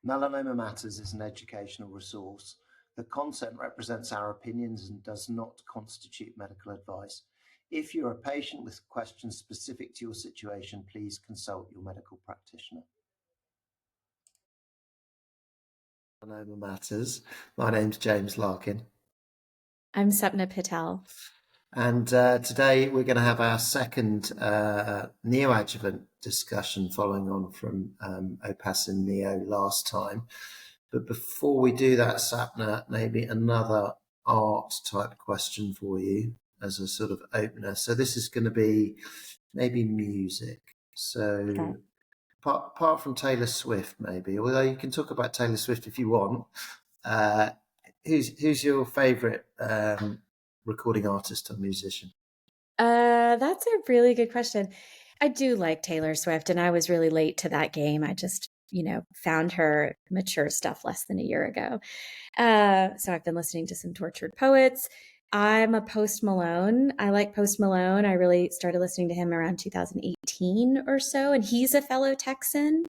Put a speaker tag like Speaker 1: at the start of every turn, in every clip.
Speaker 1: Melanoma Matters is an educational resource. The content represents our opinions and does not constitute medical advice. If you're a patient with questions specific to your situation, please consult your medical practitioner. Melanoma Matters. My name's James Larkin.
Speaker 2: I'm Sapna Patel.
Speaker 1: And today we're going to have our second neoadjuvant discussion following on from OPAS and Neo last time. But before we do that, Sapna, maybe another art type question for you as a sort of opener. So this is going to be maybe music. So
Speaker 2: Okay.
Speaker 1: apart from Taylor Swift, maybe, although you can talk about Taylor Swift if you want, who's your favourite recording artist or musician?
Speaker 2: That's a really good question. I do like Taylor Swift, and I was really late to that game. I just, found her mature stuff less than a year ago. So I've been listening to some Tortured Poets. I'm a Post Malone. I like Post Malone. I really started listening to him around 2018 or so, and he's a fellow Texan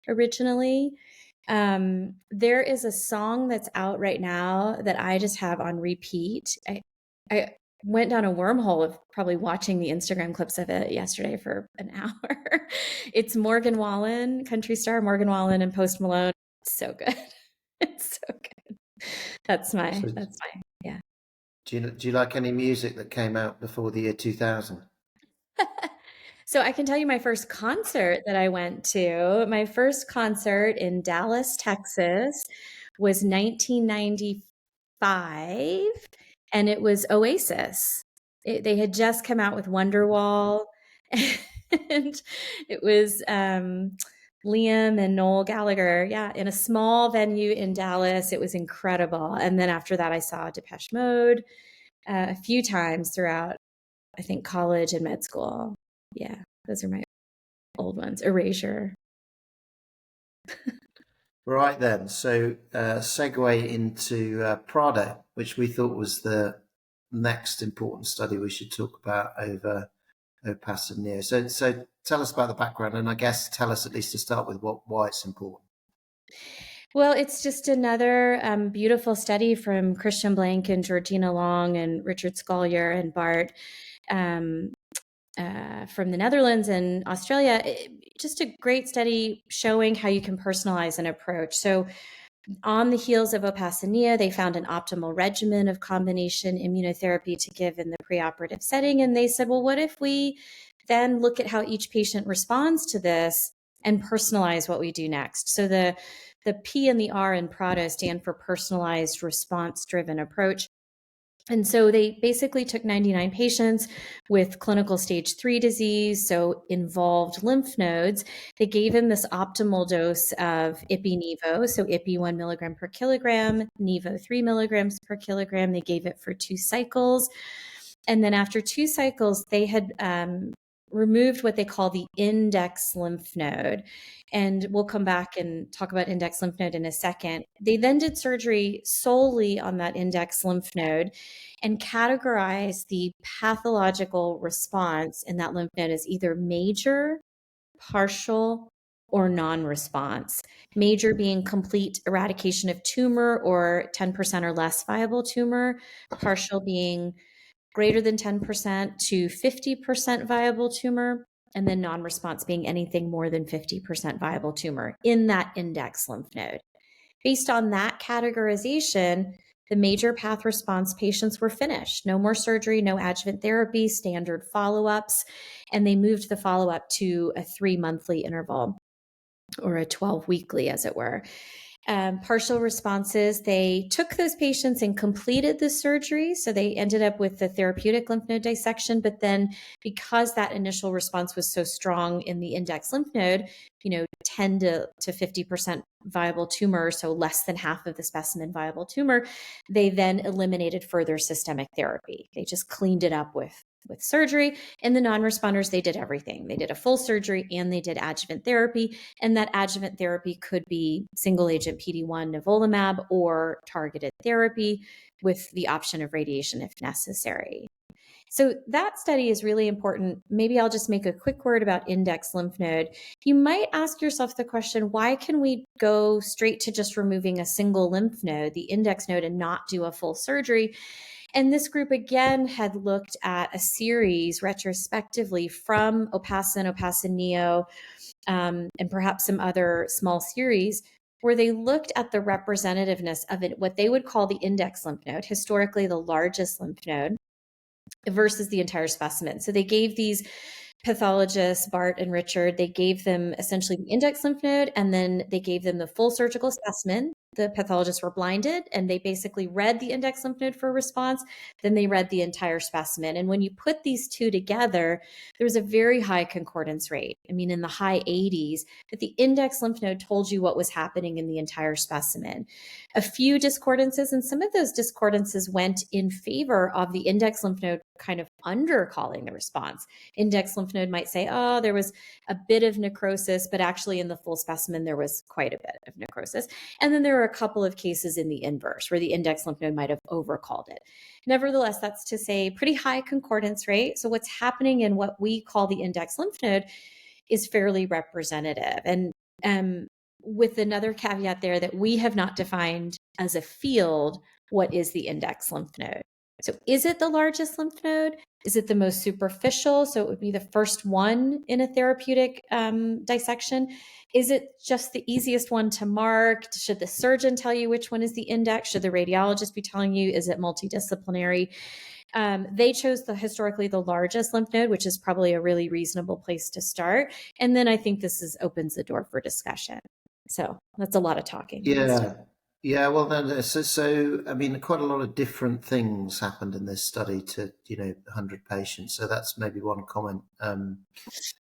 Speaker 2: originally. There is a song that's out right now that I just have on repeat. I went down a wormhole of probably watching the Instagram clips of it yesterday for an hour. It's Morgan Wallen, country star Morgan Wallen and Post Malone. It's so good. It's so good. That's my yeah.
Speaker 1: Do you like any music that came out before the year 2000?
Speaker 2: So I can tell you my first concert that I went to. My first concert in Dallas, Texas was 1995, and it was Oasis. They had just come out with Wonderwall, and it was Liam and Noel Gallagher, in a small venue in Dallas. It was incredible. And then after that, I saw Depeche Mode a few times throughout, I think, college and med school. Yeah, those are my old ones. Erasure.
Speaker 1: Right then, so segue into Prado, which we thought was the next important study we should talk about over OPAS and Neo. So tell us about the background, and I guess tell us at least to start with why it's important.
Speaker 2: Well, it's just another beautiful study from Christian Blank and Georgina Long and Richard Scolyer and Bart from the Netherlands and Australia. Just a great study showing how you can personalize an approach. So on the heels of OPAS and Neo, they found an optimal regimen of combination immunotherapy to give in the preoperative setting. And they said, well, what if we then look at how each patient responds to this and personalize what we do next? So the P and the R in Prado stand for personalized response-driven approach. And so they basically took 99 patients with clinical stage 3 disease, so involved lymph nodes. They gave them this optimal dose of Ipi-Nivo, so Ipi 1 milligram per kilogram, Nivo 3 milligrams per kilogram. They gave it for 2 cycles. And then after 2 cycles, they had removed what they call the index lymph node. And we'll come back and talk about index lymph node in a second. They then did surgery solely on that index lymph node and categorized the pathological response in that lymph node as either major, partial, or non-response. Major being complete eradication of tumor or 10% or less viable tumor, partial being greater than 10% to 50% viable tumor, and then non-response being anything more than 50% viable tumor in that index lymph node. Based on that categorization, the major path response patients were finished. No more surgery, no adjuvant therapy, standard follow-ups, and they moved the follow-up to a 3-monthly interval or a 12-weekly, as it were. Partial responses, they took those patients and completed the surgery. So they ended up with the therapeutic lymph node dissection. But then because that initial response was so strong in the index lymph node, 10 to 50% viable tumor, so less than half of the specimen viable tumor, they then eliminated further systemic therapy. They just cleaned it up with surgery. And the non-responders, they did everything. They did a full surgery and they did adjuvant therapy. And that adjuvant therapy could be single agent PD-1 nivolumab or targeted therapy with the option of radiation if necessary. So that study is really important. Maybe I'll just make a quick word about index lymph node. You might ask yourself the question, why can we go straight to just removing a single lymph node, the index node, and not do a full surgery? And this group again had looked at a series retrospectively from Opassan, Opassan Neo, and perhaps some other small series where they looked at the representativeness of it, what they would call the index lymph node, historically the largest lymph node, versus the entire specimen. So they gave these pathologists, Bart and Richard, they gave them essentially the index lymph node, and then they gave them the full surgical specimen. The pathologists were blinded, and they basically read the index lymph node for a response. Then they read the entire specimen. And when you put these two together, there was a very high concordance rate. I mean, in the high 80s, that the index lymph node told you what was happening in the entire specimen. A few discordances, and some of those discordances went in favor of the index lymph node kind of undercalling the response. Index lymph node might say, oh, there was a bit of necrosis, but actually in the full specimen, there was quite a bit of necrosis. And then there are a couple of cases in the inverse where the index lymph node might have overcalled it. Nevertheless, that's to say pretty high concordance rate. So what's happening in what we call the index lymph node is fairly representative. And with another caveat there that we have not defined as a field what is the index lymph node. So is it the largest lymph node? Is it the most superficial? So it would be the first one in a therapeutic dissection. Is it just the easiest one to mark? Should the surgeon tell you which one is the index? Should the radiologist be telling you? Is it multidisciplinary? They chose historically the largest lymph node, which is probably a really reasonable place to start. And then I think this opens the door for discussion. So that's a lot of talking.
Speaker 1: Yeah, well, then, so I mean, quite a lot of different things happened in this study to 100 patients. So that's maybe one comment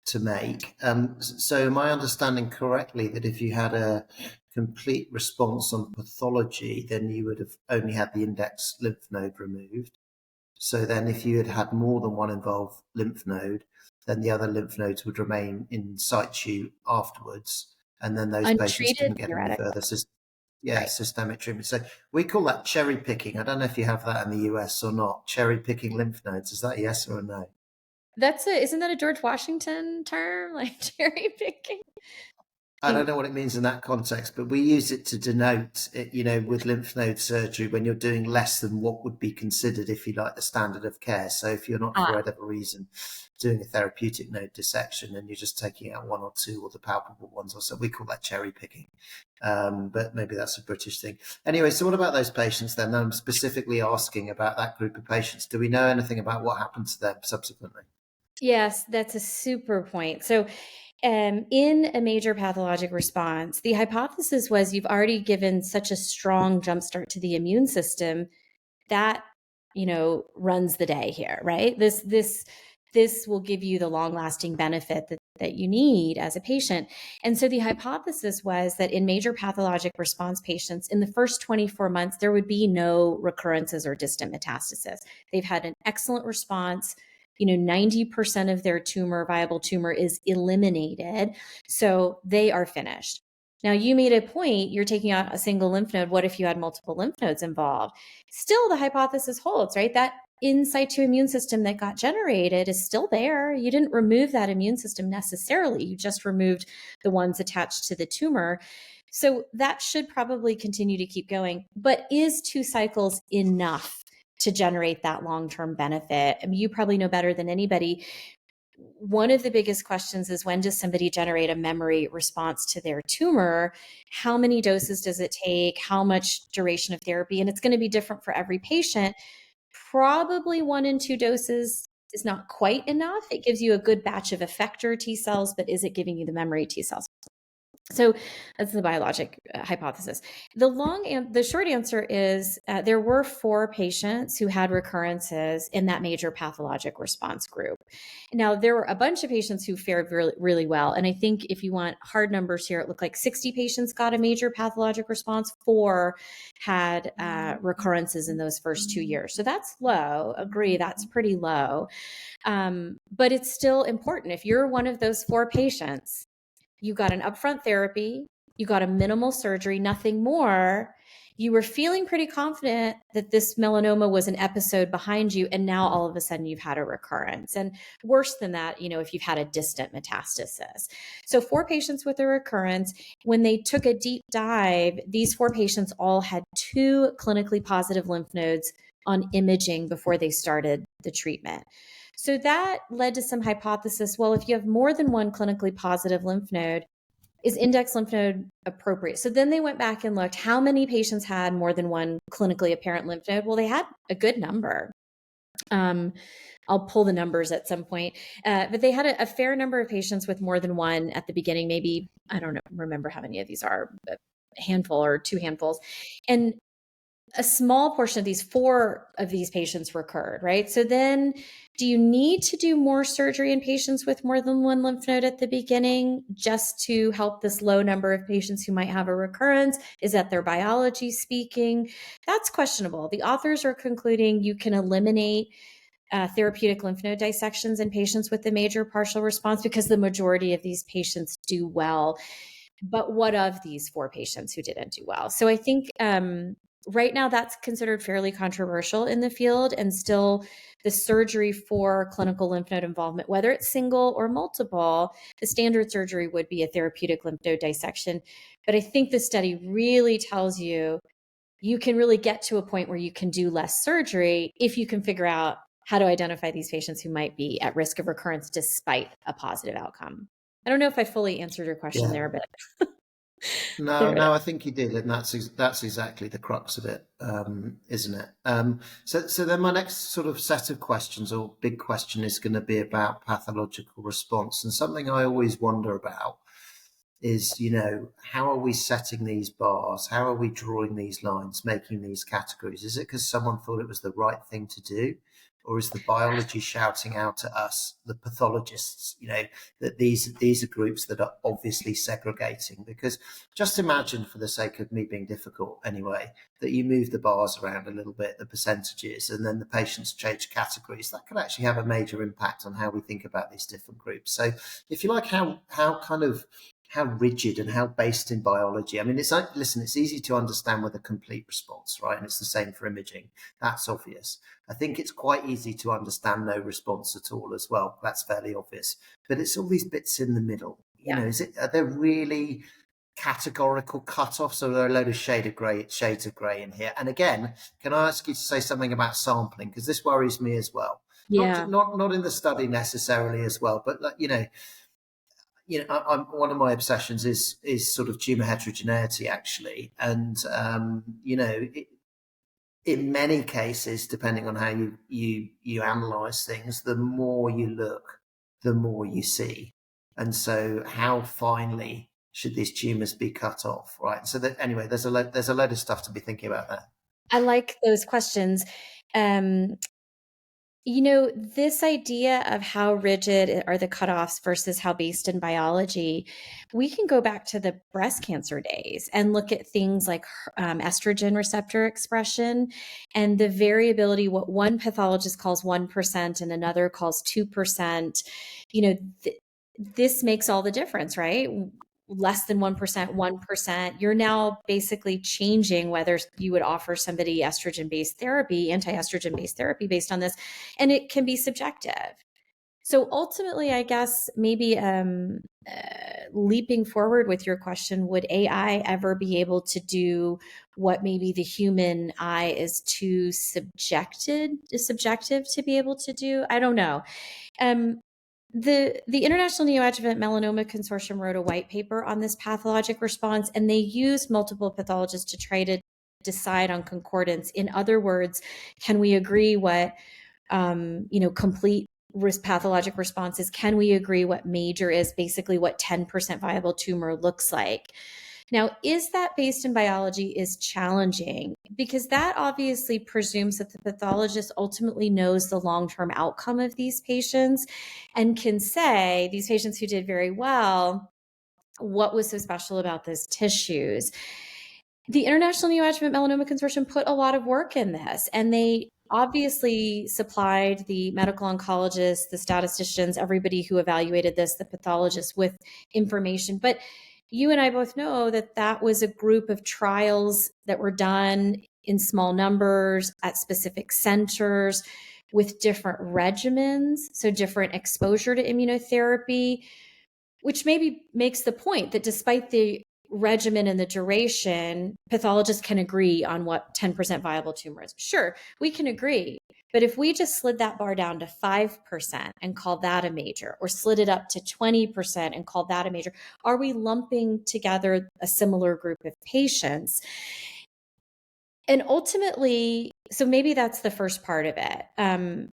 Speaker 1: to make. So am I understanding correctly that if you had a complete response on pathology, then you would have only had the index lymph node removed? So then if you had had more than one involved lymph node, then the other lymph nodes would remain in situ afterwards, and then those patients didn't get any further systemic treatment. So we call that cherry picking. I don't know if you have that in the US or not. Cherry picking lymph nodes. Is that yes or a no?
Speaker 2: Isn't that a George Washington term, like cherry picking?
Speaker 1: I don't know what it means in that context, but we use it to denote it, with lymph node surgery when you're doing less than what would be considered, if you like, the standard of care. So if you're not, for whatever reason, doing a therapeutic node dissection and you're just taking out one or two or the palpable ones or so, we call that cherry picking. But maybe that's a British thing. Anyway, so what about those patients then? I'm specifically asking about that group of patients. Do we know anything about what happened to them subsequently?
Speaker 2: Yes, that's a super point. So in a major pathologic response, the hypothesis was you've already given such a strong jumpstart to the immune system that, runs the day here, right? This will give you the long-lasting benefit that you need as a patient. And so the hypothesis was that in major pathologic response patients, in the first 24 months, there would be no recurrences or distant metastasis. They've had an excellent response. 90% of their viable tumor is eliminated. So they are finished. Now, you made a point, you're taking out a single lymph node. What if you had multiple lymph nodes involved? Still, the hypothesis holds, right? That in situ immune system that got generated is still there. You didn't remove that immune system necessarily. You just removed the ones attached to the tumor. So that should probably continue to keep going. But is 2 cycles enough to generate that long-term benefit? I mean, you probably know better than anybody. One of the biggest questions is, when does somebody generate a memory response to their tumor? How many doses does it take? How much duration of therapy? And it's going to be different for every patient. Probably 1 and 2 doses is not quite enough. It gives you a good batch of effector T cells, but is it giving you the memory T cells? So that's the biologic hypothesis. The short answer is there were 4 patients who had recurrences in that major pathologic response group. Now, there were a bunch of patients who fared really, really well. And I think if you want hard numbers here, it looked like 60 patients got a major pathologic response. 4 had recurrences in those first 2 years. So that's low. Agree, that's pretty low. But it's still important. If you're one of those 4 patients, you got an upfront therapy, you got a minimal surgery, nothing more, you were feeling pretty confident that this melanoma was an episode behind you, and now all of a sudden you've had a recurrence. And worse than that, if you've had a distant metastasis. So 4 patients with a recurrence, when they took a deep dive, these 4 patients all had 2 clinically positive lymph nodes on imaging before they started the treatment. So that led to some hypothesis. Well, if you have more than one clinically positive lymph node, is index lymph node appropriate? So then they went back and looked how many patients had more than one clinically apparent lymph node. Well, they had a good number. I'll pull the numbers at some point, but they had a fair number of patients with more than one at the beginning. Maybe, I don't remember how many of these are, a handful or 2 handfuls. And a small portion of these, 4 of these patients recurred, right? So then do you need to do more surgery in patients with more than one lymph node at the beginning just to help this low number of patients who might have a recurrence? Is that their biology speaking? That's questionable. The authors are concluding you can eliminate therapeutic lymph node dissections in patients with a major partial response because the majority of these patients do well. But what of these 4 patients who didn't do well? So I think right now that's considered fairly controversial in the field, and still the surgery for clinical lymph node involvement, whether it's single or multiple, the standard surgery would be a therapeutic lymph node dissection. But I think the study really tells you you can really get to a point where you can do less surgery if you can figure out how to identify these patients who might be at risk of recurrence despite a positive outcome. I don't know if I fully answered your question there, but
Speaker 1: No, I think you did, and that's exactly the crux of it, isn't it? So then my next sort of set of questions, or big question, is going to be about pathological response, and something I always wonder about is, how are we setting these bars? How are we drawing these lines, making these categories? Is it because someone thought it was the right thing to do? Or is the biology shouting out at us, the pathologists, that these are groups that are obviously segregating? Because just imagine, for the sake of me being difficult anyway, that you move the bars around a little bit, the percentages, and then the patients change categories. That could actually have a major impact on how we think about these different groups. So if you like, how rigid and how based in biology. I mean, it's like, listen, it's easy to understand with a complete response, right? And it's the same for imaging. That's obvious. I think it's quite easy to understand no response at all as well. That's fairly obvious. But it's all these bits in the middle. Are there really categorical cutoffs, or are there a load of shades of grey in here? And again, can I ask you to say something about sampling? Because this worries me as well.
Speaker 2: Yeah.
Speaker 1: Not in the study necessarily as well, but one of my obsessions is sort of tumor heterogeneity, actually, and in many cases, depending on how you analyze things, the more you look, the more you see, and so how finely should these tumors be cut off, right? So that, anyway, there's a load of stuff to be thinking about there.
Speaker 2: I like those questions. This idea of how rigid are the cutoffs versus how based in biology, we can go back to the breast cancer days and look at things like estrogen receptor expression and the variability, what one pathologist calls 1% and another calls 2%. This makes all the difference, right? Less than 1%, 1%, you're now basically changing whether you would offer somebody estrogen-based therapy, anti-estrogen-based therapy based on this, and it can be subjective. So ultimately, I guess maybe leaping forward with your question, would AI ever be able to do what maybe the human eye is too subjective to be able to do? I don't know. The International Neoadjuvant Melanoma Consortium wrote a white paper on this pathologic response, and they used multiple pathologists to try to decide on concordance. In other words, can we agree what complete pathologic response is? Can we agree what major is? Basically, what 10% viable tumor looks like. Now, is that based in biology is challenging because that obviously presumes that the pathologist ultimately knows the long-term outcome of these patients and can say, these patients who did very well, what was so special about those tissues? The International Neoadjuvant Melanoma Consortium put a lot of work in this, and they obviously supplied the medical oncologists, the statisticians, everybody who evaluated this, the pathologists, with information. But you and I both know that that was a group of trials that were done in small numbers at specific centers with different regimens, so different exposure to immunotherapy, which maybe makes the point that despite the regimen and the duration, pathologists can agree on what 10% viable tumor is. Sure, we can agree. But if we just slid that bar down to 5% and called that a major, or slid it up to 20% and called that a major, are we lumping together a similar group of patients? And ultimately, so maybe that's the first part of it.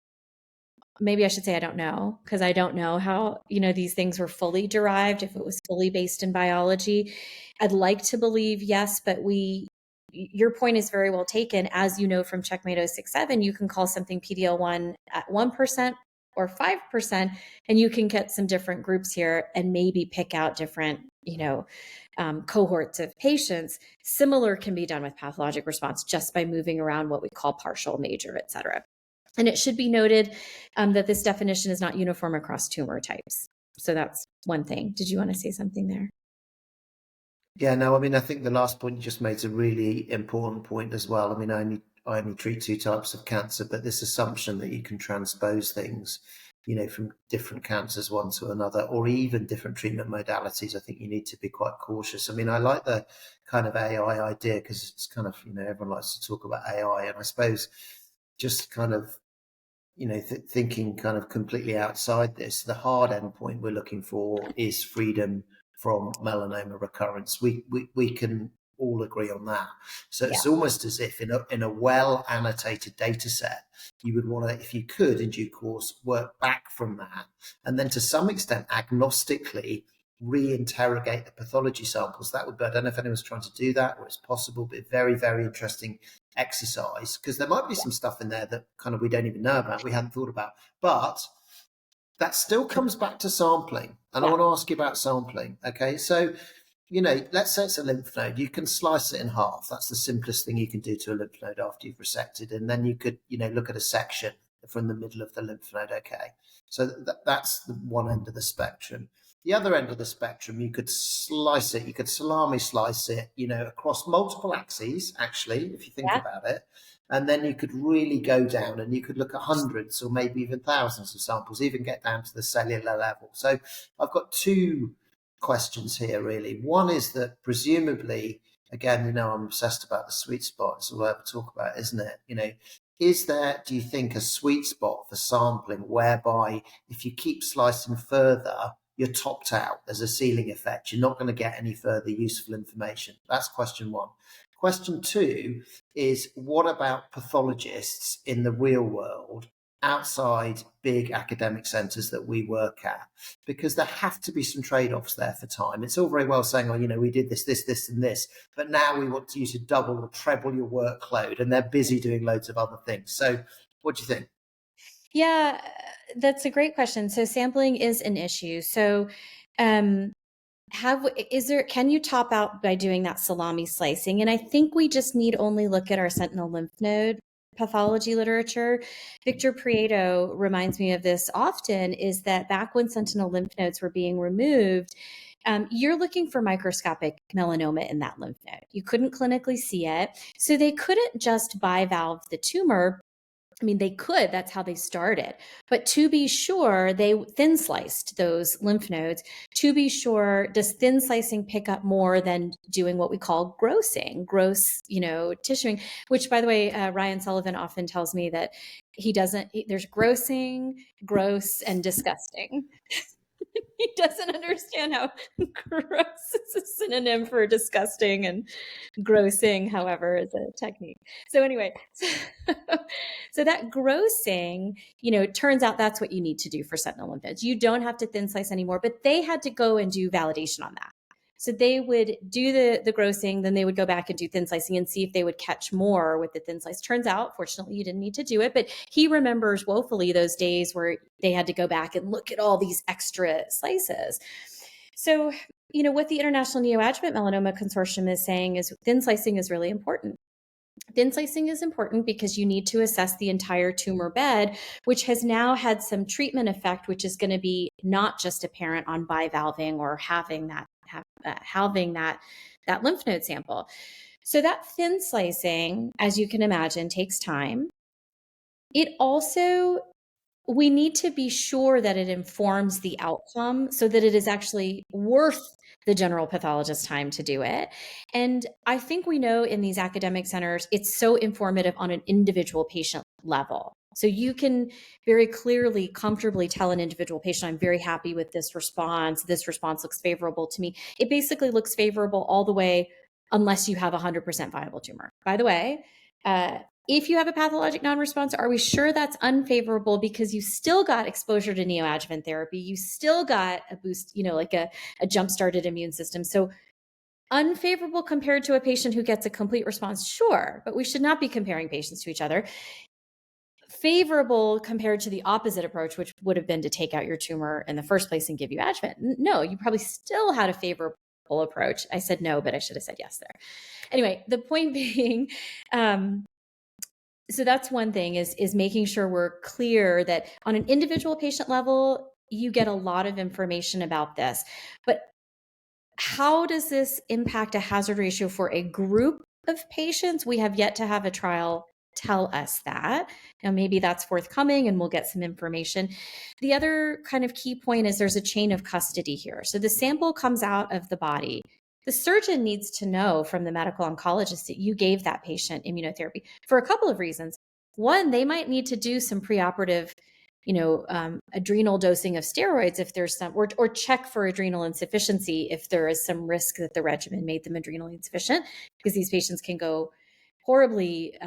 Speaker 2: Maybe I should say I don't know, because I don't know how, these things were fully derived, if it was fully based in biology. I'd like to believe yes, but your point is very well taken. As you know from Checkmate 067, you can call something PD-L1 at 1% or 5%, and you can get some different groups here and maybe pick out different, cohorts of patients. Similar can be done with pathologic response just by moving around what we call partial, major, et cetera. And it should be noted that this definition is not uniform across tumor types. So that's one thing. Did you want to say something there?
Speaker 1: Yeah, no, I mean, I think the last point you just made is a really important point as well. I mean, I only treat two types of cancer, but this assumption that you can transpose things, from different cancers one to another, or even different treatment modalities, I think you need to be quite cautious. I mean, I like the kind of AI idea because it's kind of, everyone likes to talk about AI, and I suppose just kind of thinking kind of completely outside this, the hard endpoint we're looking for is freedom from melanoma recurrence. We can all agree on that. So it's almost as if in a well annotated data set, you would want to, if you could, in due course, work back from that, and then to some extent agnostically reinterrogate the pathology samples. That would be, I don't know if anyone's trying to do that or it's possible, but very, very interesting exercise, because there might be some stuff in there that kind of we don't even know about, we hadn't thought about. But that still comes back to sampling. And I want to ask you about sampling. Okay, so let's say it's a lymph node. You can slice it in half. That's the simplest thing you can do to a lymph node after you've resected. And then you could, look at a section from the middle of the lymph node. Okay, so that's the one end of the spectrum. The other end of the spectrum, you could slice it, you could salami slice it, across multiple axes, actually, if you think about it. And then you could really go down and you could look at hundreds or maybe even thousands of samples, even get down to the cellular level. So I've got two questions here, really. One is that presumably, again, I'm obsessed about the sweet spot. It's all I ever talk about, isn't it? Is there, do you think, a sweet spot for sampling whereby if you keep slicing further, you're topped out? There's a ceiling effect. You're not going to get any further useful information. That's question one. Question two is, what about pathologists in the real world outside big academic centres that we work at? Because there have to be some trade-offs there for time. It's all very well saying, we did this, and this, but now we want you to double or treble your workload, and they're busy doing loads of other things. So what do you think?
Speaker 2: Yeah, that's a great question. So sampling is an issue. So can you top out by doing that salami slicing? And I think we just need only look at our sentinel lymph node pathology literature. Victor Prado reminds me of this often, is that back when sentinel lymph nodes were being removed, you're looking for microscopic melanoma in that lymph node. You couldn't clinically see it. So they couldn't just bivalve the tumor. I mean, they could, that's how they started. But to be sure, they thin sliced those lymph nodes. To be sure, does thin slicing pick up more than doing what we call gross tissuing, which, by the way, Ryan Sullivan often tells me that there's grossing, gross, and disgusting. He doesn't understand how gross is a synonym for disgusting, and grossing, however, is a technique. So anyway, so that grossing, turns out that's what you need to do for sentinel lymph nodes. You don't have to thin slice anymore, but they had to go and do validation on that. So they would do the grossing, then they would go back and do thin slicing and see if they would catch more with the thin slice. Turns out, fortunately, you didn't need to do it, but he remembers woefully those days where they had to go back and look at all these extra slices. So, what the International Neoadjuvant Melanoma Consortium is saying is thin slicing is really important. Thin slicing is important because you need to assess the entire tumor bed, which has now had some treatment effect, which is going to be not just apparent on bivalving or having that having that lymph node sample. So that thin slicing, as you can imagine, takes time. It also, we need to be sure that it informs the outcome so that it is actually worth the general pathologist's time to do it. And I think we know in these academic centers, it's so informative on an individual patient level. So you can very clearly, comfortably tell an individual patient, I'm very happy with this response. This response looks favorable to me. It basically looks favorable all the way unless you have a 100% viable tumor. By the way, if you have a pathologic non-response, are we sure that's unfavorable because you still got exposure to neoadjuvant therapy? You still got a boost, like a jump-started immune system. So unfavorable compared to a patient who gets a complete response, sure, but we should not be comparing patients to each other. Favorable compared to the opposite approach, which would have been to take out your tumor in the first place and give you adjuvant. No, you probably still had a favorable approach. I said no, but I should have said yes there. Anyway, the point being, so that's one thing is making sure we're clear that on an individual patient level, you get a lot of information about this. But how does this impact a hazard ratio for a group of patients? We have yet to have a trial tell us that. Now, maybe that's forthcoming and we'll get some information. The other kind of key point is there's a chain of custody here. So the sample comes out of the body. The surgeon needs to know from the medical oncologist that you gave that patient immunotherapy for a couple of reasons. One, they might need to do some preoperative, adrenal dosing of steroids if there's some, or check for adrenal insufficiency if there is some risk that the regimen made them adrenally insufficient, because these patients can go horribly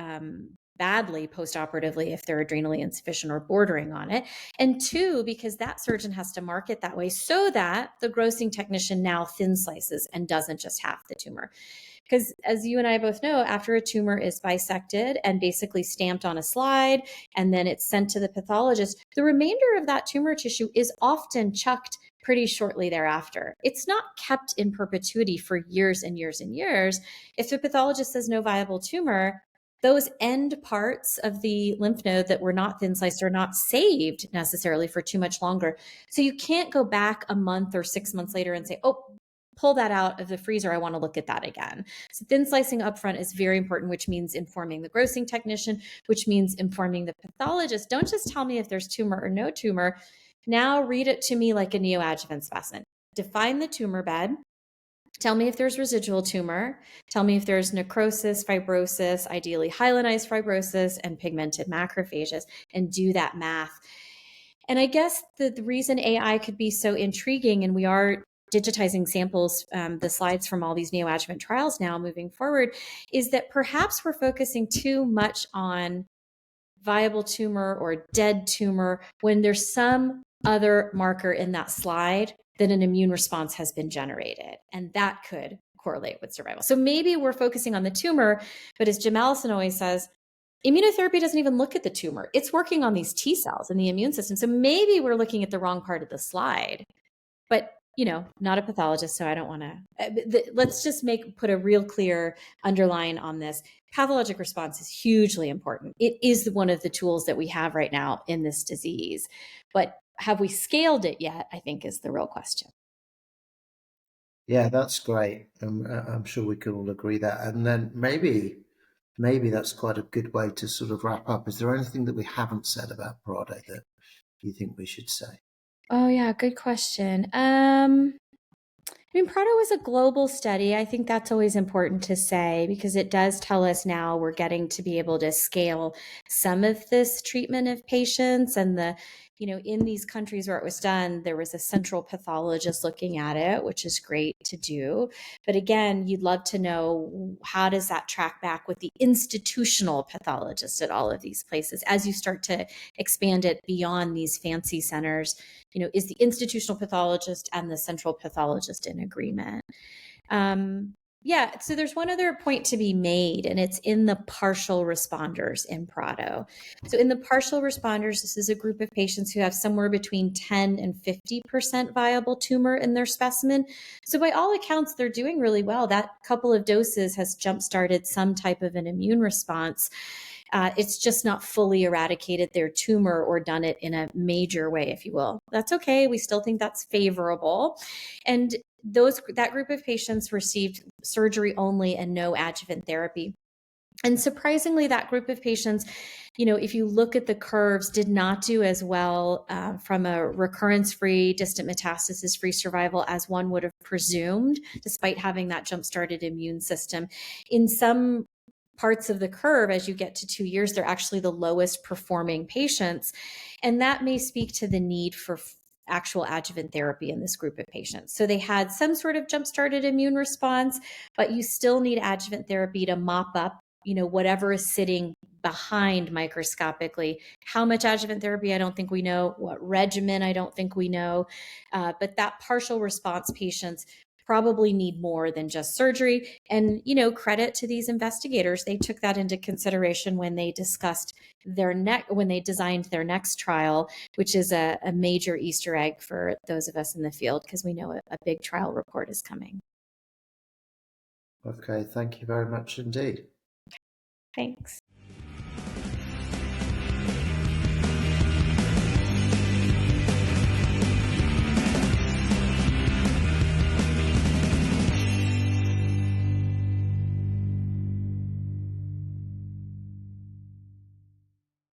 Speaker 2: badly postoperatively if they're adrenally insufficient or bordering on it. And two, because that surgeon has to mark it that way so that the grossing technician now thin slices and doesn't just have the tumor. Because as you and I both know, after a tumor is bisected and basically stamped on a slide, and then it's sent to the pathologist, the remainder of that tumor tissue is often chucked pretty shortly thereafter. It's not kept in perpetuity for years and years and years. If the pathologist says no viable tumor, those end parts of the lymph node that were not thin sliced are not saved necessarily for too much longer. So you can't go back a month or 6 months later and say, oh, pull that out of the freezer. I want to look at that again. So thin slicing upfront is very important, which means informing the grossing technician, which means informing the pathologist. Don't just tell me if there's tumor or no tumor. Now read it to me like a neoadjuvant specimen. Define the tumor bed. Tell me if there's residual tumor. Tell me if there's necrosis, fibrosis, ideally hyalinized fibrosis, and pigmented macrophages, and do that math. And I guess the reason AI could be so intriguing, and we are digitizing samples, the slides from all these neoadjuvant trials now moving forward, is that perhaps we're focusing too much on viable tumor or dead tumor when there's some other marker in that slide that an immune response has been generated, and that could correlate with survival. So maybe we're focusing on the tumor, but as Jim Allison always says, immunotherapy doesn't even look at the tumor. It's working on these T cells in the immune system. So maybe we're looking at the wrong part of the slide, but not a pathologist, so I don't want to, let's just put a real clear underline on this. Pathologic response is hugely important. It is one of the tools that we have right now in this disease, but have we scaled it yet, I think is the real question.
Speaker 1: Yeah, that's great. I'm sure we can all agree that. And then maybe that's quite a good way to sort of wrap up. Is there anything that we haven't said about Prado that you think we should say?
Speaker 2: Oh yeah, good question. Prado was a global study. I think that's always important to say because it does tell us now we're getting to be able to scale some of this treatment of patients. And in these countries where it was done, there was a central pathologist looking at it, which is great to do. But again, you'd love to know, how does that track back with the institutional pathologist at all of these places as you start to expand it beyond these fancy centers? Is the institutional pathologist and the central pathologist in agreement? So there's one other point to be made, and it's in the partial responders in Prado. So in the partial responders, this is a group of patients who have somewhere between 10 and 50% viable tumor in their specimen. So by all accounts, they're doing really well. That couple of doses has jump-started some type of an immune response. It's just not fully eradicated their tumor or done it in a major way, if you will. That's okay. We still think that's favorable. And that group of patients received surgery only and no adjuvant therapy. And surprisingly, that group of patients, if you look at the curves, did not do as well from a recurrence-free, distant metastasis-free survival as one would have presumed, despite having that jump-started immune system. In some parts of the curve, as you get to 2 years, they're actually the lowest performing patients. And that may speak to the need for actual adjuvant therapy in this group of patients. So they had some sort of jump-started immune response, but you still need adjuvant therapy to mop up whatever is sitting behind microscopically. How much adjuvant therapy, I don't think we know. What regimen, I don't think we know. But that partial response patients probably need more than just surgery. And, credit to these investigators. They took that into consideration when they discussed when they designed their next trial, which is a major Easter egg for those of us in the field, because we know a big trial report is coming.
Speaker 1: Okay, thank you very much indeed.
Speaker 2: Thanks.